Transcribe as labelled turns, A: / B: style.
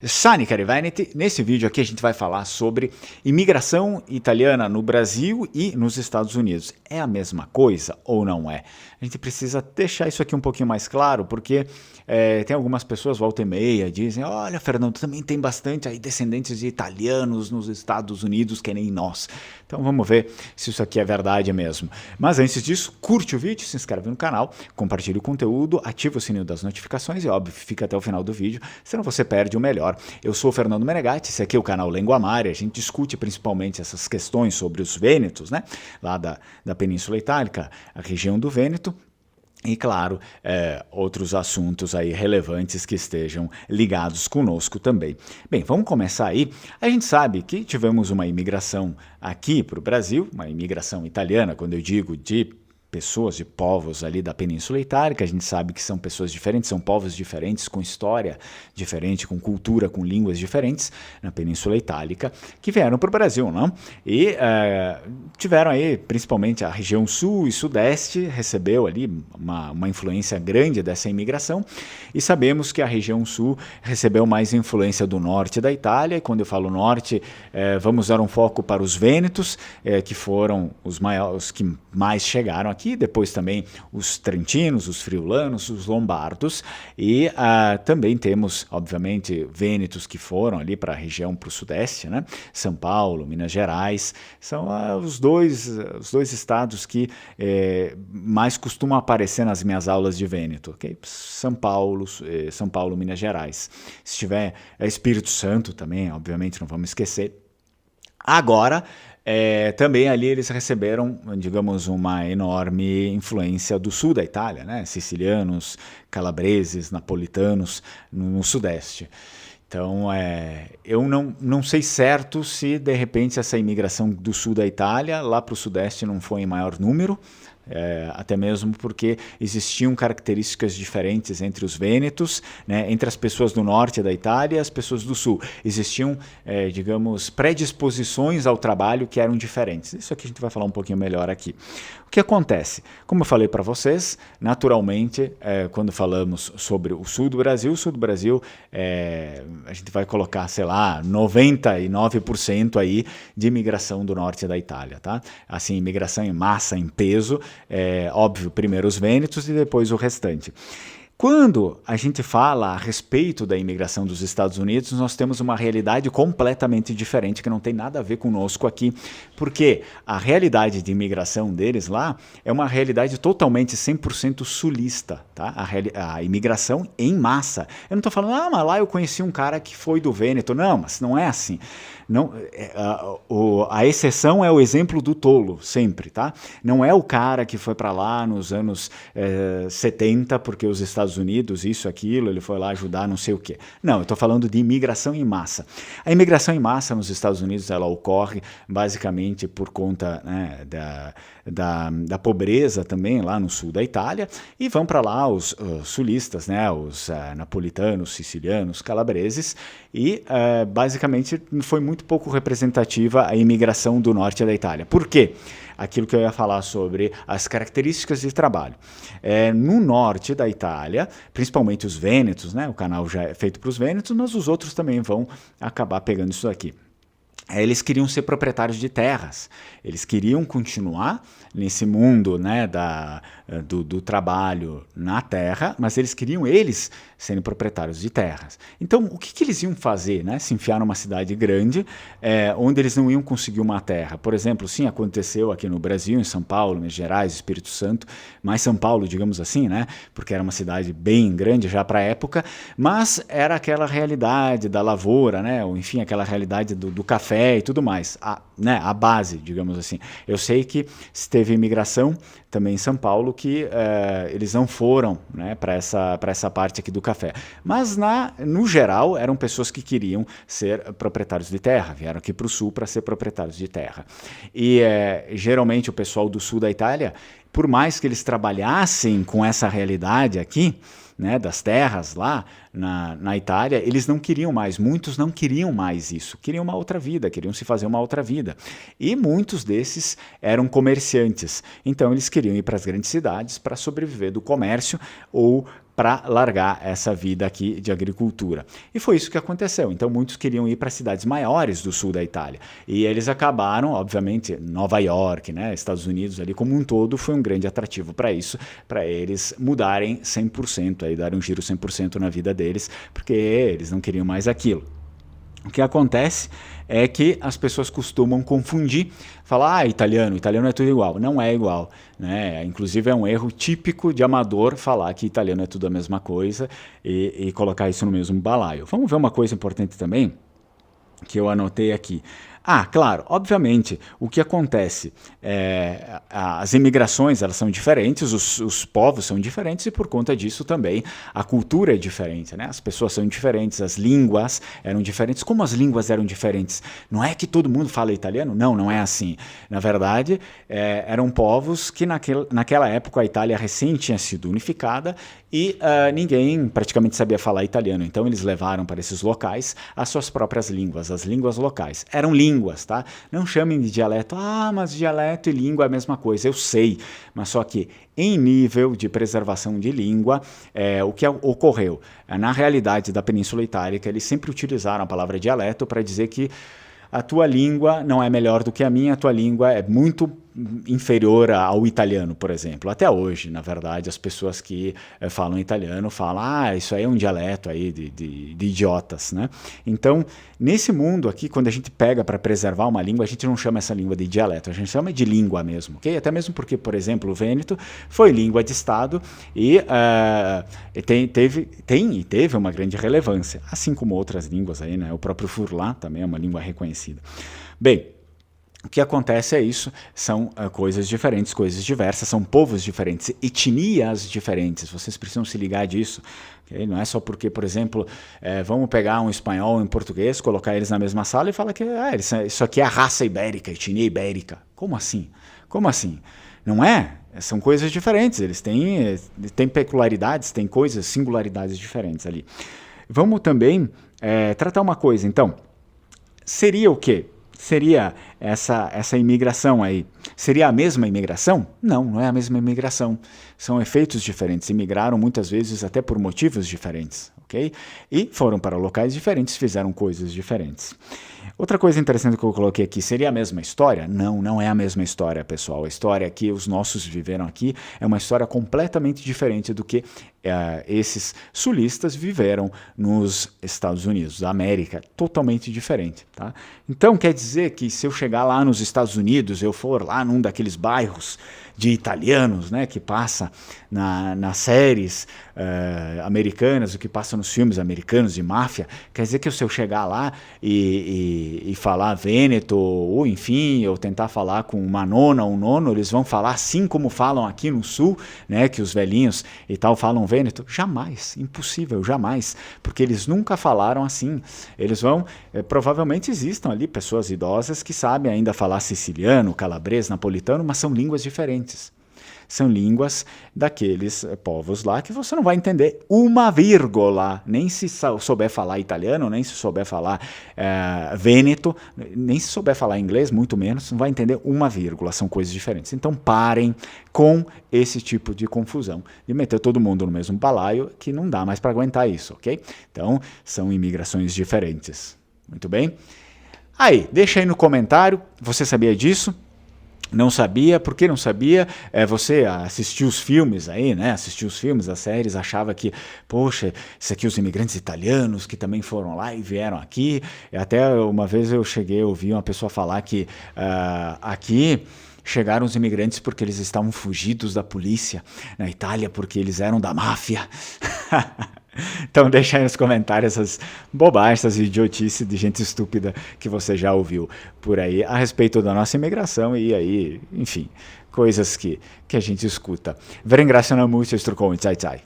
A: Sani Cari Vanity, nesse vídeo aqui a gente vai falar sobre imigração italiana no Brasil e nos Estados Unidos. É a mesma coisa ou não é? A gente precisa deixar isso aqui um pouquinho mais claro, porque tem algumas pessoas, volta e meia, dizem: olha, Fernando, também tem bastante aí descendentes de italianos nos Estados Unidos, que nem nós. Então vamos ver se isso aqui é verdade mesmo. Mas antes disso, curte o vídeo, se inscreve no canal, compartilhe o conteúdo, ativa o sininho das notificações e, óbvio, fica até o final do vídeo, senão você perde o melhor. Eu sou o Fernando Menegatti, esse aqui é o canal Lenguamare, a gente discute principalmente essas questões sobre os Vênetos, né? Lá da Península Itálica, a região do Vêneto, e, claro, outros assuntos aí relevantes que estejam ligados conosco também. Bem, vamos começar aí. A gente sabe que tivemos uma imigração aqui para o Brasil, uma imigração italiana, quando eu digo de pessoas, de povos ali da Península Itálica. A gente sabe que são pessoas diferentes, são povos diferentes, com história diferente, com cultura, com línguas diferentes na Península Itálica, que vieram para o Brasil, não? E tiveram aí, principalmente a região sul e sudeste, recebeu ali uma influência grande dessa imigração, e sabemos que a região sul recebeu mais influência do norte da Itália, e quando eu falo norte, vamos dar um foco para os Vênetos, que foram os que mais chegaram aqui, depois também os trentinos, os friulanos, os lombardos, e também temos, obviamente, vênetos que foram ali para a região, para o sudeste, né? São Paulo, Minas Gerais, são os dois estados que mais costumam aparecer nas minhas aulas de Vêneto, ok? São Paulo, Minas Gerais. Se tiver Espírito Santo também, obviamente, não vamos esquecer. Agora, também ali eles receberam, digamos, uma enorme influência do sul da Itália, né? Sicilianos, calabreses, napolitanos, no sudeste. Então, eu não sei certo se, de repente, essa imigração do sul da Itália lá para o sudeste não foi em maior número, até mesmo porque existiam características diferentes entre os vênetos, né, entre as pessoas do norte da Itália e as pessoas do sul. Existiam, digamos, predisposições ao trabalho que eram diferentes. Isso aqui a gente vai falar um pouquinho melhor aqui. O que acontece? Como eu falei para vocês, naturalmente, quando falamos sobre o sul do Brasil, a gente vai colocar, sei lá, 99% aí de imigração do norte da Itália, tá? Assim, imigração em massa, em peso, óbvio, primeiro os vênetos e depois o restante. Quando a gente fala a respeito da imigração dos Estados Unidos, nós temos uma realidade completamente diferente que não tem nada a ver conosco aqui, porque a realidade de imigração deles lá é uma realidade totalmente 100% sulista, tá? A imigração em massa. Eu não estou falando, mas lá eu conheci um cara que foi do Vêneto. Não, mas não é assim. Não, a exceção é o exemplo do tolo, sempre, tá? Não é o cara que foi para lá nos anos 70, porque os Estados Unidos, isso, aquilo, ele foi lá ajudar não sei o quê. Não, eu estou falando de imigração em massa. A imigração em massa nos Estados Unidos, ela ocorre basicamente por conta, né, da pobreza também lá no sul da Itália, e vão para lá os sulistas, né, os napolitanos, sicilianos, calabreses, e basicamente foi muito pouco representativa a imigração do norte da Itália. Por quê? Aquilo que eu ia falar sobre as características de trabalho. No norte da Itália, principalmente os vênetos, né, o canal já é feito para os vênetos, mas os outros também vão acabar pegando isso aqui. Eles queriam ser proprietários de terras, eles queriam continuar nesse mundo, né, do trabalho na terra, mas eles queriam serem proprietários de terras. Então, o que eles iam fazer? Né? Se enfiar numa cidade grande, onde eles não iam conseguir uma terra. Por exemplo, sim, aconteceu aqui no Brasil, em São Paulo, Minas Gerais, Espírito Santo, mais São Paulo, digamos assim, né? Porque era uma cidade bem grande já para a época, mas era aquela realidade da lavoura, né? Ou, enfim, aquela realidade do café e tudo mais, a base, digamos assim. Eu sei que teve imigração também em São Paulo que eles não foram, né, para essa parte aqui do café. Mas, no geral, eram pessoas que queriam ser proprietários de terra, vieram aqui para o sul para ser proprietários de terra. E, geralmente, o pessoal do sul da Itália, por mais que eles trabalhassem com essa realidade aqui, né, das terras lá na Itália, eles não queriam mais, muitos não queriam mais isso, queriam uma outra vida, queriam se fazer uma outra vida. E muitos desses eram comerciantes, então eles queriam ir para as grandes cidades para sobreviver do comércio ou para largar essa vida aqui de agricultura. E foi isso que aconteceu. Então muitos queriam ir para cidades maiores do sul da Itália. E eles acabaram, obviamente, Nova York, né, Estados Unidos ali como um todo, foi um grande atrativo para isso, para eles mudarem 100%, aí darem um giro 100% na vida deles, porque eles não queriam mais aquilo. O que acontece é que as pessoas costumam confundir, falar, italiano é tudo igual. Não é igual, né? Inclusive é um erro típico de amador falar que italiano é tudo a mesma coisa e colocar isso no mesmo balaio. Vamos ver uma coisa importante também, que eu anotei aqui. Claro, obviamente, o que acontece as imigrações, elas são diferentes, os povos são diferentes e por conta disso também a cultura é diferente, né? As pessoas são diferentes, as línguas eram diferentes. Como as línguas eram diferentes? Não é que todo mundo fala italiano? Não, não é assim. Na verdade, eram povos que naquela época a Itália recém tinha sido unificada e ninguém praticamente sabia falar italiano. Então eles levaram para esses locais as suas próprias línguas, as línguas locais. Eram línguas, tá? Não chamem de dialeto. Mas dialeto e língua é a mesma coisa. Eu sei, mas só que em nível de preservação de língua, o que ocorreu? Na realidade da Península Itálica, eles sempre utilizaram a palavra dialeto para dizer que a tua língua não é melhor do que a minha, a tua língua é muito inferior ao italiano, por exemplo. Até hoje, na verdade, as pessoas que falam italiano falam, isso aí é um dialeto aí de idiotas, né? Então, nesse mundo aqui, quando a gente pega para preservar uma língua, a gente não chama essa língua de dialeto, a gente chama de língua mesmo, ok? Até mesmo porque, por exemplo, o Vêneto foi língua de Estado e teve uma grande relevância, assim como outras línguas aí, né? O próprio Furlã também é uma língua reconhecida. Bem, o que acontece é isso, são coisas diferentes, coisas diversas, são povos diferentes, etnias diferentes, vocês precisam se ligar disso, okay? Não é só porque, por exemplo, vamos pegar um espanhol e um português, colocar eles na mesma sala e falar que isso aqui é a raça ibérica, etnia ibérica. Como assim? Como assim? Não é? São coisas diferentes, eles têm peculiaridades, têm coisas, singularidades diferentes ali. Vamos também tratar uma coisa, então, seria o quê? Seria essa imigração aí? Seria a mesma imigração? Não, não é a mesma imigração. São efeitos diferentes. Imigraram muitas vezes até por motivos diferentes, ok? E foram para locais diferentes, fizeram coisas diferentes. Outra coisa interessante que eu coloquei aqui, seria a mesma história? Não, não é a mesma história, pessoal. A história que os nossos viveram aqui é uma história completamente diferente do que esses sulistas viveram nos Estados Unidos, da América, totalmente diferente, tá? Então quer dizer que se eu chegar lá nos Estados Unidos, eu for lá num daqueles bairros de italianos, né, que passa nas séries americanas, o que passa nos filmes americanos de máfia, quer dizer que se eu chegar lá e falar Vêneto, ou enfim, ou tentar falar com uma nona ou um nono, eles vão falar assim como falam aqui no sul, né, que os velhinhos e tal falam Vêneto? Jamais, impossível, jamais, porque eles nunca falaram assim. Eles vão, provavelmente existam ali pessoas idosas que sabem ainda falar siciliano, calabrês, napolitano, mas são línguas diferentes. São línguas daqueles povos lá que você não vai entender uma vírgula, nem se souber falar italiano, nem se souber falar vêneto, nem se souber falar inglês, muito menos, não vai entender uma vírgula, são coisas diferentes. Então parem com esse tipo de confusão, de meter todo mundo no mesmo balaio, que não dá mais para aguentar isso, ok? Então são imigrações diferentes. Muito bem? Aí, deixa aí no comentário, você sabia disso? Não sabia? Por que não sabia? Você assistiu os filmes aí, né? Assistiu os filmes, as séries, achava que, poxa, isso aqui os imigrantes italianos que também foram lá e vieram aqui. Até uma vez eu cheguei a ouvir uma pessoa falar que aqui chegaram os imigrantes porque eles estavam fugidos da polícia na Itália, porque eles eram da máfia. Então deixa aí nos comentários essas bobagens, essas idiotices de gente estúpida que você já ouviu por aí a respeito da nossa imigração e aí, enfim, coisas que a gente escuta. Vi ringrazio molto, Zai Zai.